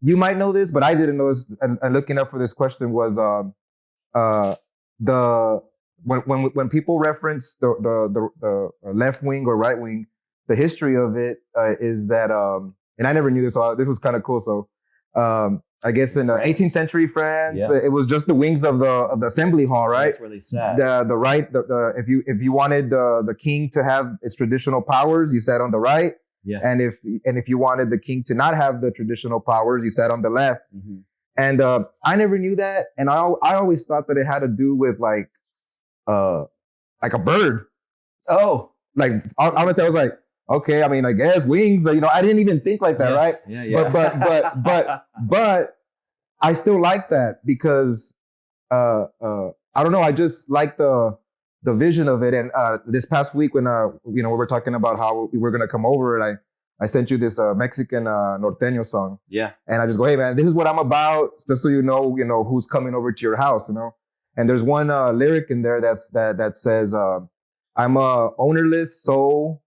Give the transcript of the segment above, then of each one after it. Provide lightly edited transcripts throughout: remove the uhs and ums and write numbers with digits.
you might know this, but I didn't know this. And looking up for this question was the when people reference the left wing or right wing, the history of it is that and I never knew this. So this was kind of cool. So I guess in 18th century France, it was just the wings of the assembly hall, right? That's where they sat. The right, if you wanted the king to have its traditional powers, you sat on the right. Yeah. And if you wanted the king to not have the traditional powers, you sat on the left. Mm-hmm. And I never knew that, and I always thought that it had to do with like a bird. Oh, like honestly, I was like, okay, I mean, I guess wings. I didn't even think like that, right? Yeah. But I still like that because I don't know. I just like the vision of it. And this past week when we were talking about how we were gonna come over, and I sent you this Mexican norteño song. Yeah. And I just go, hey man, this is what I'm about, just so you know who's coming over to your house, And there's one lyric in there that says, I'm a ownerless soul,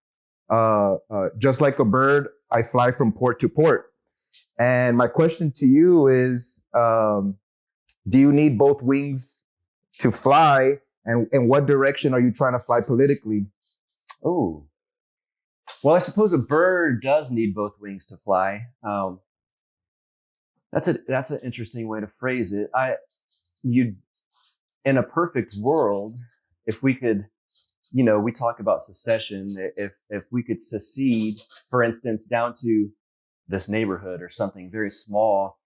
just like a bird, I fly from port to port. And my question to you is, do you need both wings to fly? And in what direction are you trying to fly politically? Oh, well, I suppose a bird does need both wings to fly. That's an interesting way to phrase it. In a perfect world, if we could, we talk about secession. If we could secede, for instance, down to this neighborhood or something very small,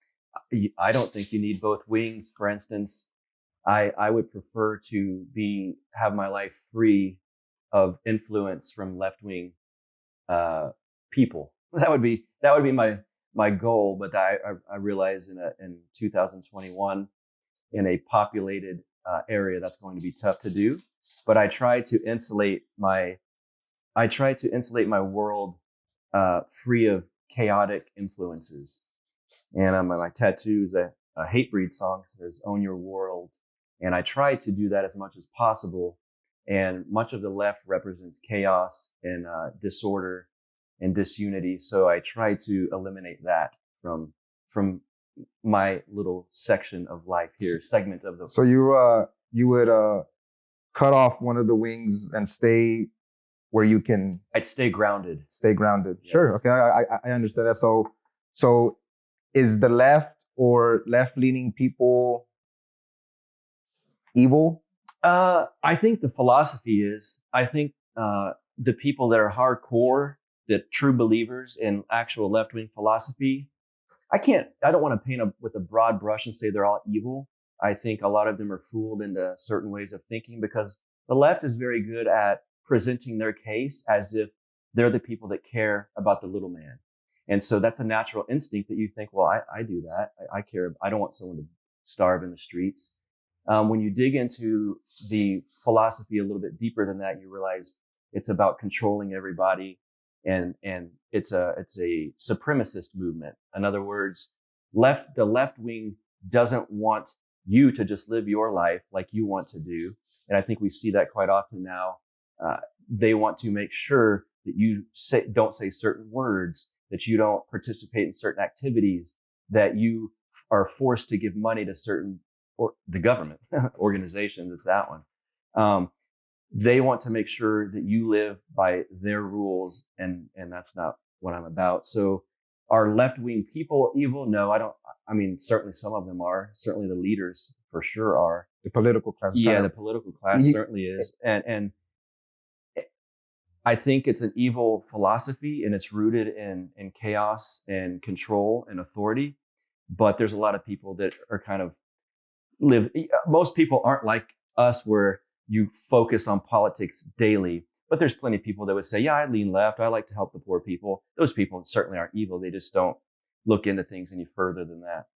I don't think you need both wings. For instance, I would prefer to have my life free of influence from left-wing people. That would be my goal. But I realize in 2021 in a populated area that's going to be tough to do. But I try to insulate my world free of chaotic influences. And my tattoo is a Hatebreed song. It says "Own Your World," and I try to do that as much as possible. And much of the left represents chaos and disorder and disunity. So I try to eliminate that from my little section of life here, segment of the. So you would cut off one of the wings and stay where you can. I'd stay grounded. Stay grounded. Yes. Sure. Okay. I understand that. So is the left or left-leaning people evil? I think the philosophy is. I think the people that are hardcore, the true believers in actual left-wing philosophy, I don't want to paint with a broad brush and say they're all evil. I think a lot of them are fooled into certain ways of thinking because the left is very good at presenting their case as if they're the people that care about the little man. And so that's a natural instinct that you think, well, I do that. I care. I don't want someone to starve in the streets. When you dig into the philosophy a little bit deeper than that, you realize it's about controlling everybody, and it's a supremacist movement. In other words, the left wing doesn't want you to just live your life like you want to do, and I think we see that quite often now. They want to make sure that you don't say certain words, that you don't participate in certain activities, that you are forced to give money to certain or the government organizations. It's that one. They want to make sure that you live by their rules, and that's not what I'm about. So are left-wing people evil? No, I don't. I mean, certainly some of them are. Certainly the leaders for sure are. The political class. Yeah, the political class certainly is. And I think it's an evil philosophy, and it's rooted in chaos and control and authority. But there's a lot of people that are kind of most people aren't like us where you focus on politics daily, but there's plenty of people that would say, yeah, I lean left. I like to help the poor people. Those people certainly aren't evil. They just don't look into things any further than that.